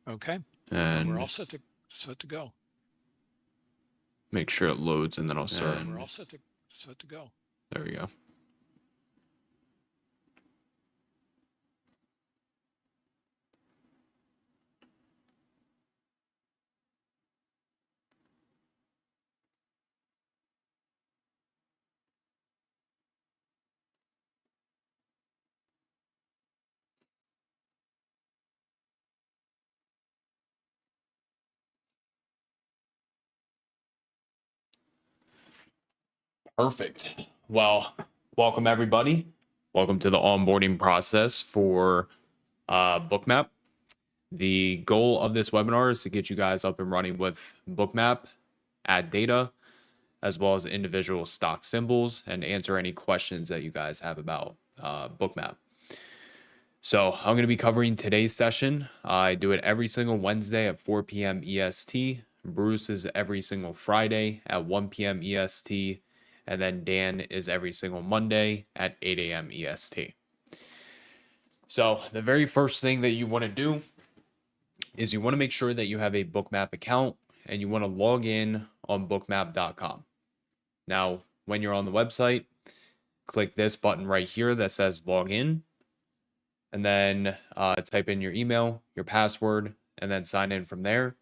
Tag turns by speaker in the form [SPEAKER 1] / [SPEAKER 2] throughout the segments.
[SPEAKER 1] Okay.
[SPEAKER 2] And
[SPEAKER 1] we're all set to go.
[SPEAKER 2] Make sure it loads, and then I'll start.
[SPEAKER 1] We're all set to go.
[SPEAKER 2] There we go. Perfect. Well, welcome everybody. Welcome to the onboarding process for Bookmap. The goal of this webinar is to get you guys up and running with Bookmap, add data, as well as individual stock symbols, and answer any questions that you guys have about Bookmap. So I'm going to be covering today's session. I do it every single Wednesday at 4 p.m. EST. Bruce is every single Friday at 1 p.m. EST. And then Dan is every single Monday at 8 a.m. EST. So the very first thing that you want to do is you want to make sure that you have a Bookmap account and you want to log in on bookmap.com. Now, when you're on the website, click this button right here that says log in, and then type in your email, your password, and then sign in from there.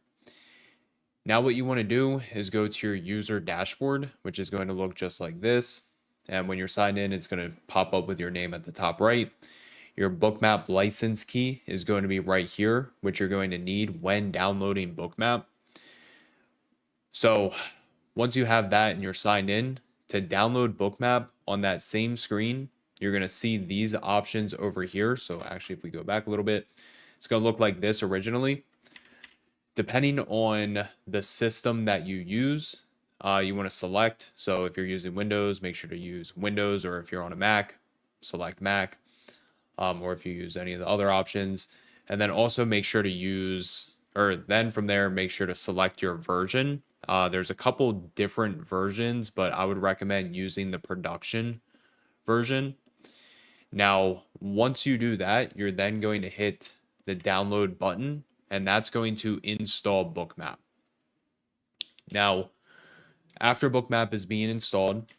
[SPEAKER 2] Now what you want to do is go to your user dashboard, which is going to look just like this. And when you're signed in, it's going to pop up with your name at the top right. Your Bookmap license key is going to be right here, which you're going to need when downloading Bookmap. So once you have that and you're signed in, to download Bookmap on that same screen, you're going to see these options over here. So actually, if we go back a little bit, it's going to look like this originally. Depending on the system that you use, you want to select. So if you're using Windows, make sure to use Windows, or if you're on a Mac, select Mac, or if you use any of the other options. And then also make sure to use, or then from there, make sure to select your version. There's a couple different versions, but I would recommend using the production version. Now, once you do that, you're then going to hit the download button, and that's going to install Bookmap. Now, after Bookmap is being installed,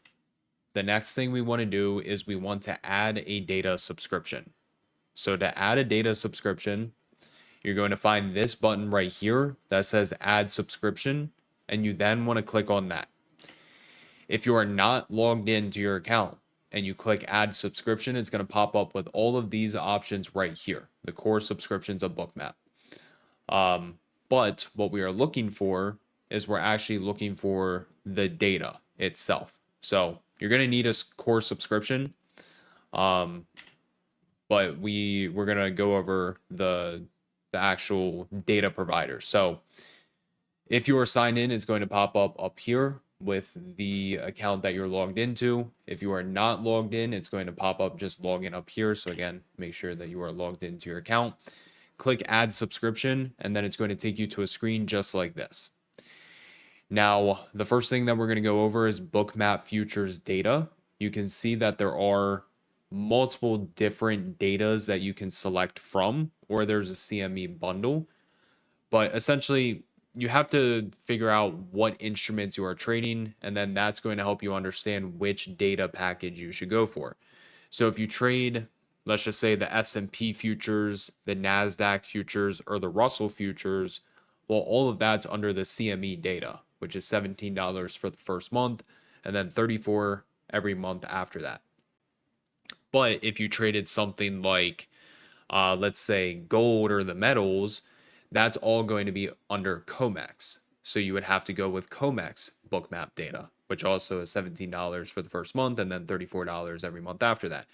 [SPEAKER 2] the next thing we want to do is we want to add a data subscription. So to add a data subscription, you're going to find this button right here that says add subscription, and you then want to click on that. If you are not logged into your account and you click add subscription, it's going to pop up with all of these options right here, the core subscriptions of Bookmap. But what we are looking for is we're actually looking for the data itself. So you're going to need a core subscription. But we're going to go over the actual data provider. So if you are signed in, it's going to pop up here with the account that you're logged into. If you are not logged in, it's going to pop up just login up here. So again, make sure that you are logged into your account. Click add subscription, and then it's going to take you to a screen just like this. Now, the first thing that we're going to go over is Bookmap Futures data. You can see that there are multiple different datas that you can select from, or there's a CME bundle. But essentially, you have to figure out what instruments you are trading, and then that's going to help you understand which data package you should go for. So if you trade, let's just say the S&P futures, the NASDAQ futures, or the Russell futures, well, all of that's under the CME data, which is $17 for the first month, and then $34 every month after that. But if you traded something like, let's say gold or the metals, that's all going to be under COMEX. So you would have to go with COMEX Bookmap data, which also is $17 for the first month and then $34 every month after that.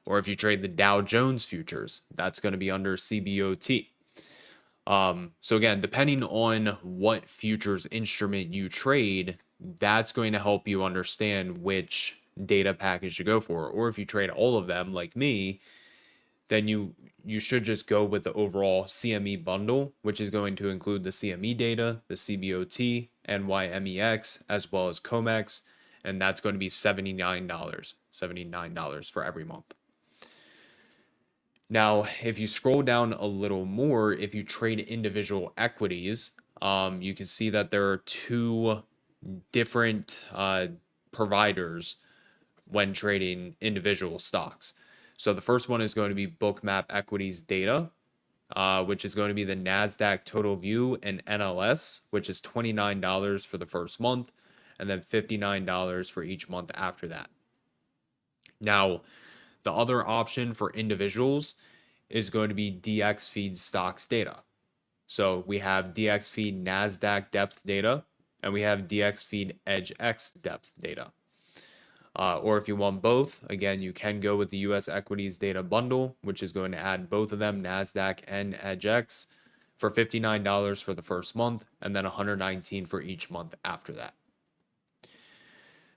[SPEAKER 2] Or if you trade the Dow Jones futures, that's going to be under CBOT. So again, depending on what futures instrument you trade, that's going to help you understand which data package to go for. Or if you trade all of them like me, then you should just go with the overall CME bundle, which is going to include the CME data, the CBOT, NYMEX, as well as COMEX, and that's going to be $79 for every month. Now, if you scroll down a little more, if you trade individual equities, you can see that there are two different providers when trading individual stocks. So the first one is going to be Bookmap Equities Data, which is going to be the NASDAQ Total View and NLS, which is $29 for the first month and then $59 for each month after that. Now, the other option for individuals is going to be DXFeed Stocks Data. So we have DXFeed NASDAQ Depth Data and we have DXFeed EdgeX Depth Data. Or if you want both, again, you can go with the US Equities Data Bundle, which is going to add both of them, NASDAQ and EdgeX, for $59 for the first month and then $119 for each month after that.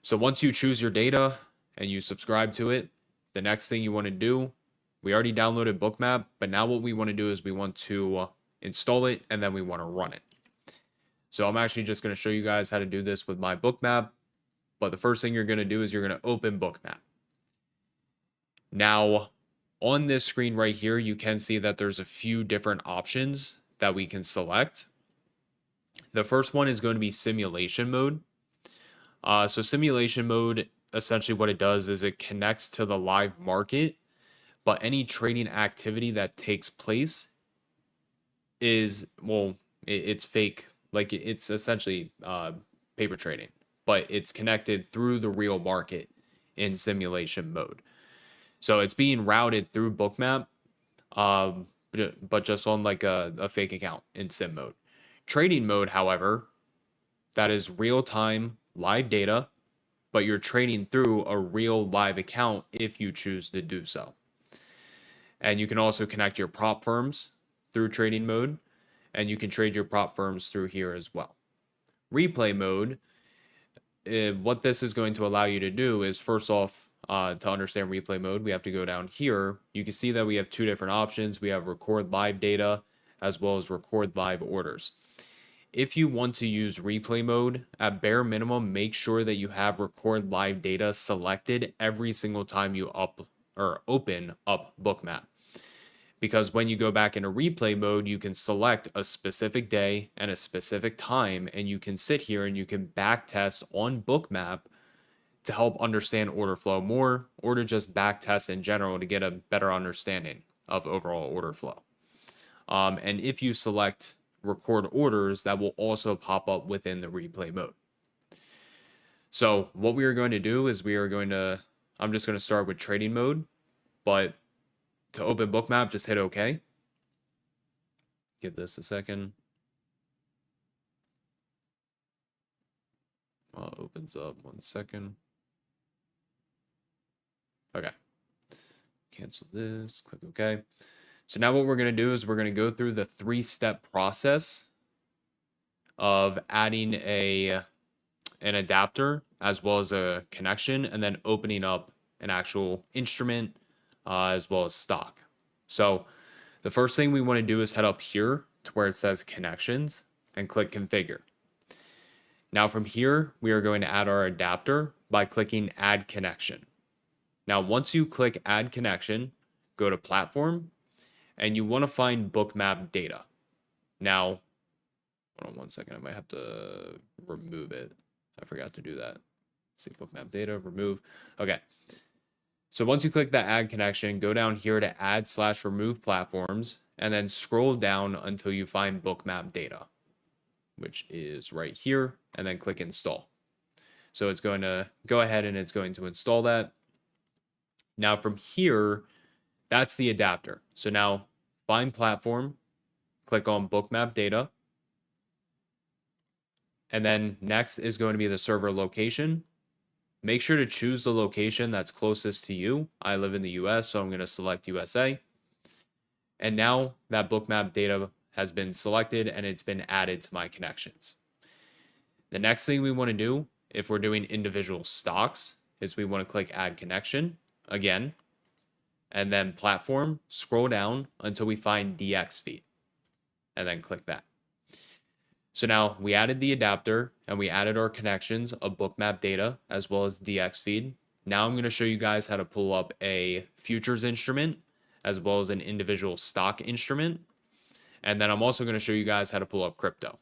[SPEAKER 2] So once you choose your data and you subscribe to it, the next thing you want to do, we already downloaded Bookmap, but now what we want to do is we want to install it and then we want to run it. So I'm actually just going to show you guys how to do this with my Bookmap. But the first thing you're going to do is you're going to open Bookmap. Now, on this screen right here, you can see that there's a few different options that we can select. The first one is going to be simulation mode. So simulation mode, essentially what it does is it connects to the live market, but any trading activity that takes place is, well, it's fake. Like it's essentially paper trading, but it's connected through the real market in simulation mode. So it's being routed through Bookmap, but just on like a fake account in sim mode. Trading mode, however, that is real-time live data, but you're trading through a real live account if you choose to do so. And you can also connect your prop firms through trading mode, and you can trade your prop firms through here as well. Replay mode, what this is going to allow you to do is, first off, to understand replay mode, we have to go down here. You can see that we have two different options. We have record live data as well as record live orders. If you want to use replay mode, at bare minimum, make sure that you have record live data selected every single time you open up Bookmap. Because when you go back into replay mode, you can select a specific day and a specific time, and you can sit here and you can back test on Bookmap to help understand order flow more, or to just back test in general to get a better understanding of overall order flow. And if you select record orders, that will also pop up within the replay mode. So what we are going to do is I'm just going to start with trading mode, but to open Bookmap, just hit OK. Give this a second. Well, it opens up 1 second. Okay. Cancel this, click OK. So now what we're going to do is we're going to go through the 3-step process of adding an adapter as well as a connection, and then opening up an actual instrument as well as stock. So the first thing we want to do is head up here to where it says connections and click configure. Now from here, we are going to add our adapter by clicking add connection. Now, once you click add connection, go to platform and you want to find Bookmap data. Now, hold on 1 second. I might have to remove it. I forgot to do that. Let's see, Bookmap data, remove. Okay. So once you click that add connection, go down here to add/remove platforms, and then scroll down until you find Bookmap data, which is right here, and then click install. So it's going to go ahead and it's going to install that. Now from here, that's the adapter. So now find platform, click on Bookmap data, and then next is going to be the server location. Make sure to choose the location that's closest to you. I live in the US, so I'm going to select USA. And now that Bookmap data has been selected and it's been added to my connections. The next thing we want to do, if we're doing individual stocks, is we want to click add connection again, and then platform, scroll down until we find DXFeed, and then click that. So now we added the adapter and we added our connections of Bookmap data as well as DXFeed. Now I'm going to show you guys how to pull up a futures instrument as well as an individual stock instrument. And then I'm also going to show you guys how to pull up crypto.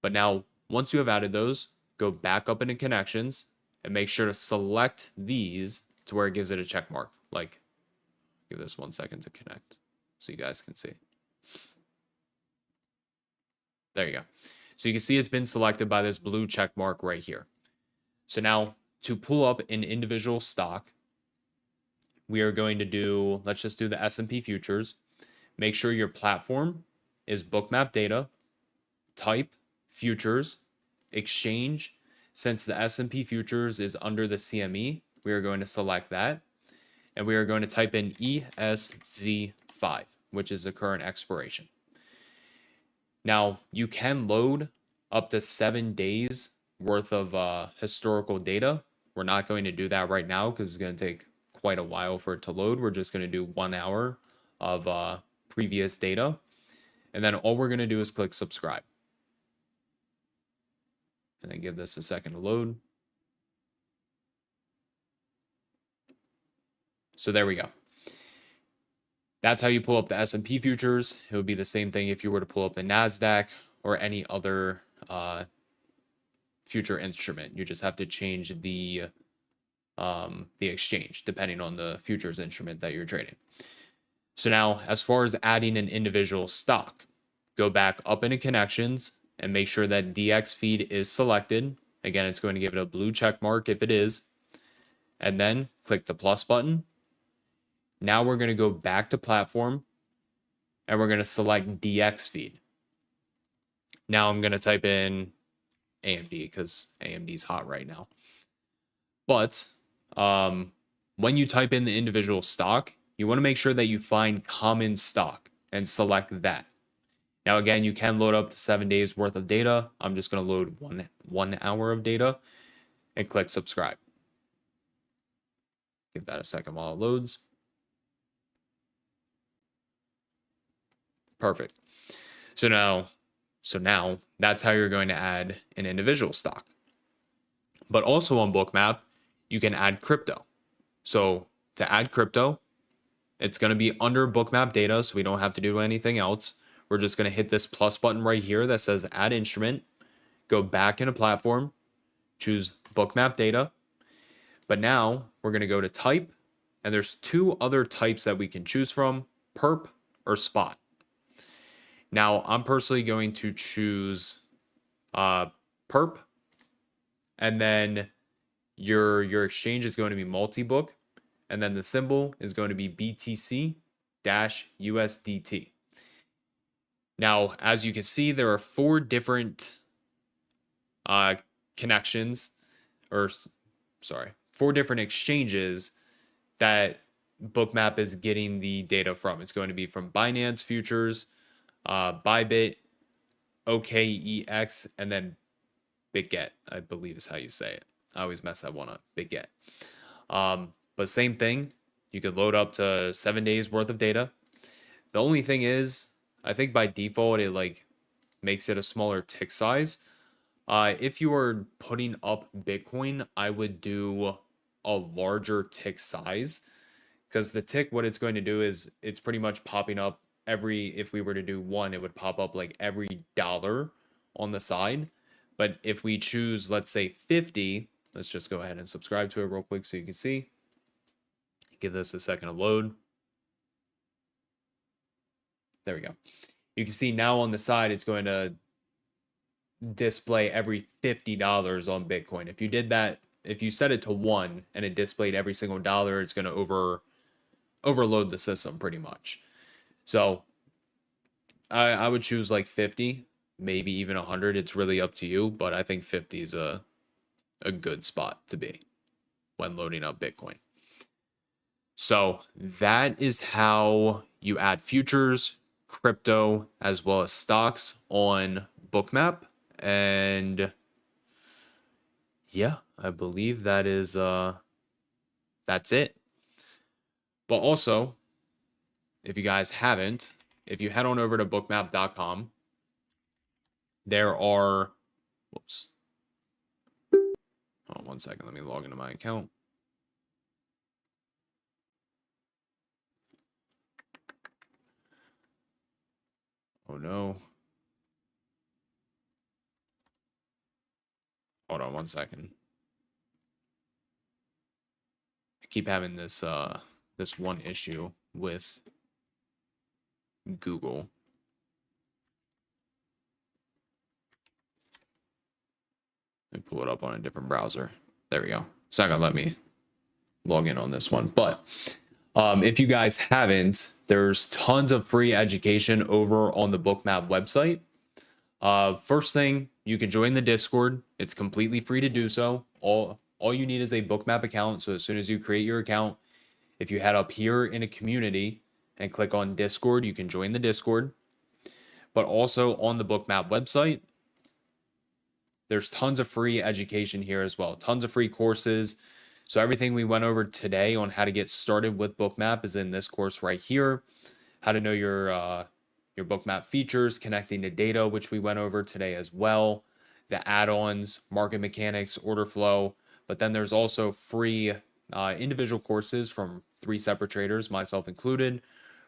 [SPEAKER 2] But now, once you have added those, go back up into connections and make sure to select these to where it gives it a check mark. Like, give this 1 second to connect so you guys can see. There you go. So you can see it's been selected by this blue check mark right here. So now to pull up an individual stock, we are going to do, let's just do the S&P futures. Make sure your platform is Bookmap data, type futures, exchange. Since the S&P futures is under the CME, we are going to select that. And we are going to type in ESZ5, which is the current expiration. Now, you can load up to 7 days worth of historical data. We're not going to do that right now because it's going to take quite a while for it to load. We're just going to do 1 hour of previous data. And then all we're going to do is click subscribe. And then give this a second to load. So there we go. That's how you pull up the S&P futures. It would be the same thing if you were to pull up the NASDAQ or any other future instrument. You just have to change the exchange depending on the futures instrument that you're trading. So now, as far as adding an individual stock, go back up into connections and make sure that DX feed is selected. Again, it's going to give it a blue check mark if it is. And then click the plus button. Now we're going to go back to platform and we're going to select DX feed. Now I'm going to type in AMD because AMD is hot right now. But when you type in the individual stock, you want to make sure that you find common stock and select that. Now, again, you can load up to 7 days worth of data. I'm just going to load one hour of data and click subscribe. Give that a second while it loads. Perfect. So now that's how you're going to add an individual stock. But also on Bookmap, you can add crypto. So to add crypto, it's going to be under Bookmap data, so we don't have to do anything else. We're just going to hit this plus button right here that says add instrument, go back into platform, choose Bookmap data. But now we're going to go to type, and there's 2 other types that we can choose from, perp or spot. Now, I'm personally going to choose perp, and then your exchange is going to be multi-book, and then the symbol is going to be BTC-USDT. Now, as you can see, there are 4 different connections, or sorry, 4 different exchanges that Bookmap is getting the data from. It's going to be from Binance Futures, Bybit, OKEX, and then BitGet, I believe is how you say it. I always mess that one up, BitGet. But same thing, you could load up to 7 days worth of data. The only thing is, I think by default, it like makes it a smaller tick size. If you are putting up Bitcoin, I would do a larger tick size, because the tick, what it's going to do is it's pretty much popping up if we were to do 1, it would pop up like every dollar on the side. But if we choose, let's say 50, let's just go ahead and subscribe to it real quick so you can see. Give this a second to load. There we go. You can see now on the side, it's going to display every $50 on Bitcoin. If you did that, if you set it to 1 and it displayed every single dollar, it's going to overload the system pretty much. So I would choose like 50, maybe even 100. It's really up to you, but I think 50 is a good spot to be when loading up Bitcoin. So that is how you add futures, crypto, as well as stocks on Bookmap. And yeah, I believe that is that's it. But also, if you guys haven't, if you head on over to bookmap.com, there are, whoops. Hold on 1 second, let me log into my account. Oh no. Hold on one second. I keep having this this one issue with Google. Let me pull it up on a different browser. There we go. It's not gonna let me log in on this one, but if you guys haven't, there's tons of free education over on the Bookmap website. First thing, you can join the Discord. It's completely free to do so. All you need is a Bookmap account. So as soon as you create your account, if you head up here in a community and click on Discord, you can join the Discord. But also on the Bookmap website, there's tons of free education here as well. Tons of free courses. So everything we went over today on how to get started with Bookmap is in this course right here. How to know your Bookmap features, connecting to data, which we went over today as well. The add-ons, market mechanics, order flow. But then there's also free individual courses from 3 separate traders, myself included.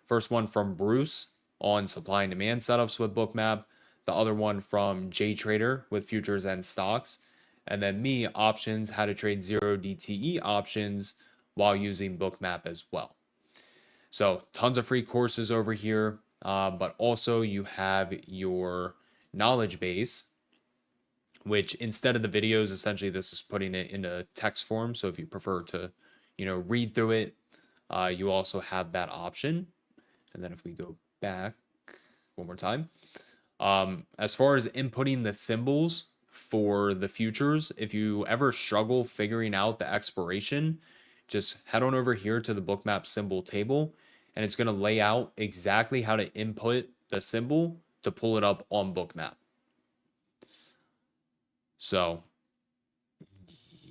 [SPEAKER 2] First one from Bruce on supply and demand setups with Bookmap. The other one from JTrader with futures and stocks. And then me, options, how to trade 0 DTE options while using Bookmap as well. So tons of free courses over here, but also you have your knowledge base, which instead of the videos, essentially this is putting it into text form. So if you prefer to, read through it, you also have that option. And then if we go back one more time, as far as inputting the symbols for the futures, if you ever struggle figuring out the expiration, just head on over here to the Bookmap symbol table, and it's going to lay out exactly how to input the symbol to pull it up on Bookmap. So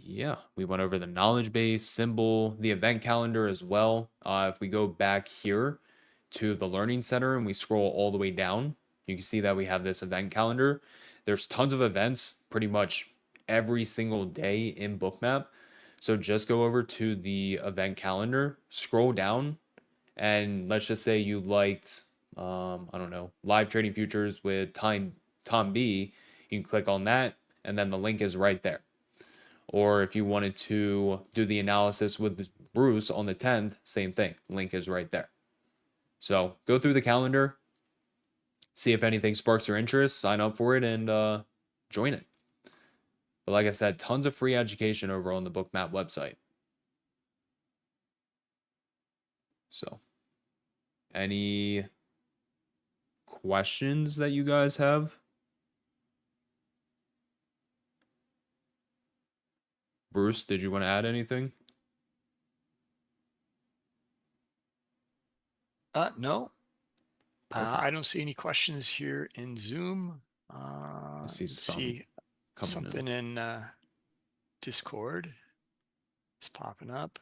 [SPEAKER 2] yeah, we went over the knowledge base, symbol, the event calendar as well. If we go back here to the learning center and we scroll all the way down, you can see that we have this event calendar. There's tons of events pretty much every single day in Bookmap. So just go over to the event calendar, scroll down, and let's just say you liked, I don't know, live trading futures with Tom B. You can click on that, and then the link is right there. Or if you wanted to do the analysis with Bruce on the 10th, same thing, link is right there. So go through the calendar, see if anything sparks your interest, sign up for it, and join it. But like I said, tons of free education over on the Bookmap website. So, any questions that you guys have? Bruce, did you want to add anything?
[SPEAKER 1] No.
[SPEAKER 2] Perfect.
[SPEAKER 1] I don't see any questions here in Zoom.
[SPEAKER 2] I see
[SPEAKER 1] Let's
[SPEAKER 2] some
[SPEAKER 1] see
[SPEAKER 2] coming
[SPEAKER 1] something in Discord is popping up,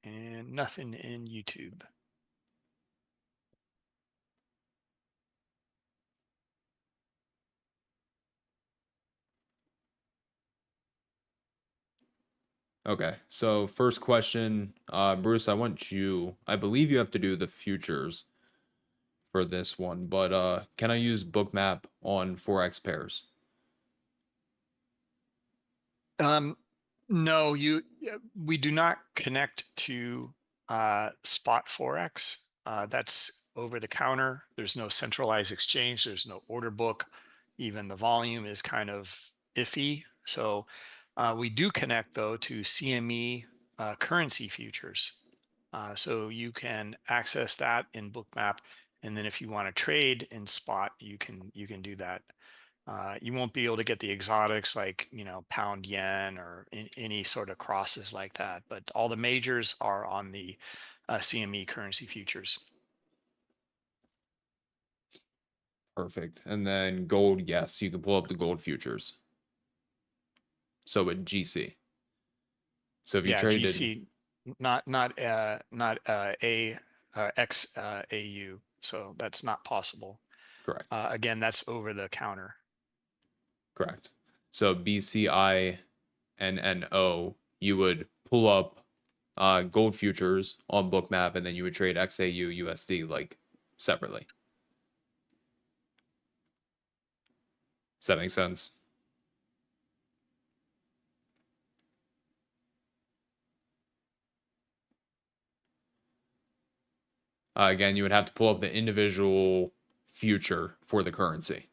[SPEAKER 1] and nothing in YouTube.
[SPEAKER 2] Okay, so first question, Bruce, I believe you have to do the futures for this one, but can I use Bookmap on Forex pairs?
[SPEAKER 1] No, we do not connect to spot Forex. That's over the counter. There's no centralized exchange. There's no order book. Even the volume is kind of iffy. So we do connect though to CME currency futures. So you can access that in Bookmap, and then if you want to trade in spot, you can do that. You won't be able to get the exotics like, pound yen or any sort of crosses like that. But all the majors are on the CME currency futures.
[SPEAKER 2] Perfect. And then gold, yes, you can pull up the gold futures. So with GC. So if you traded
[SPEAKER 1] GC, not XAU. So that's not possible.
[SPEAKER 2] correct.
[SPEAKER 1] Again, that's over the counter.
[SPEAKER 2] Correct. So BCINNO, you would pull up gold futures on Bookmap, and then you would trade XAU USD like separately. Does that make sense? Again, you would have to pull up the individual future for the currency.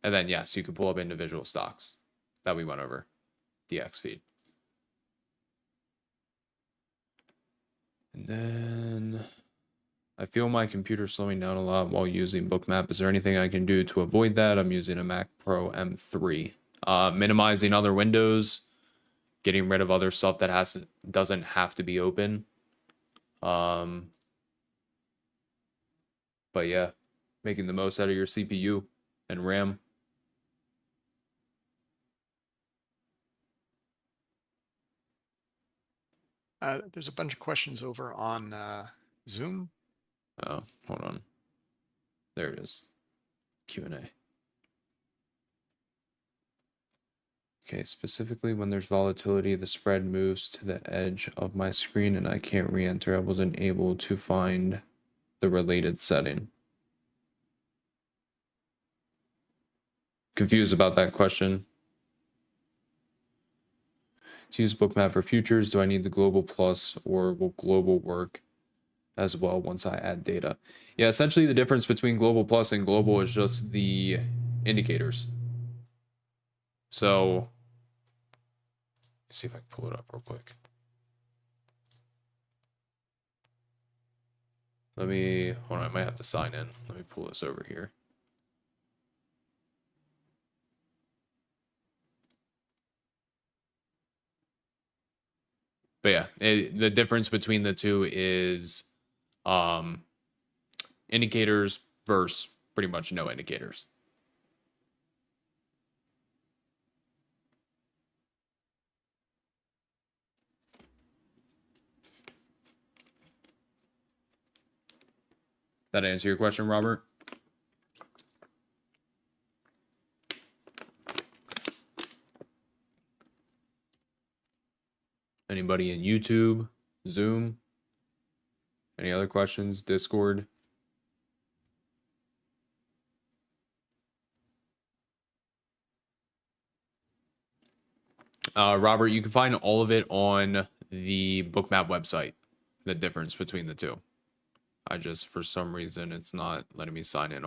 [SPEAKER 2] And then, yes, you can pull up individual stocks that we went over, DX feed. And then I feel my computer slowing down a lot while using Bookmap. Is there anything I can do to avoid that? I'm using a Mac Pro M3. Minimizing other windows, getting rid of other stuff that doesn't have to be open. But yeah, making the most out of your CPU and RAM.
[SPEAKER 1] There's a bunch of questions over on Zoom.
[SPEAKER 2] Oh, hold on. There it is. Q&A. Okay, specifically when there's volatility, the spread moves to the edge of my screen and I can't re-enter. I wasn't able to find the related setting. Confused about that question. To use Bookmap for futures, do I need the global plus or will global work as well once I add data? Yeah, essentially the difference between global plus and global is just the indicators. So let's see if I can pull it up real quick. Hold on, I might have to sign in. Let me pull this over here. But yeah, the difference between the two is indicators versus pretty much no indicators. That answer your question, Robert? Anybody in YouTube, Zoom? Any other questions? Discord? Robert, you can find all of it on the Bookmap website, the difference between the two. For some reason, it's not letting me sign in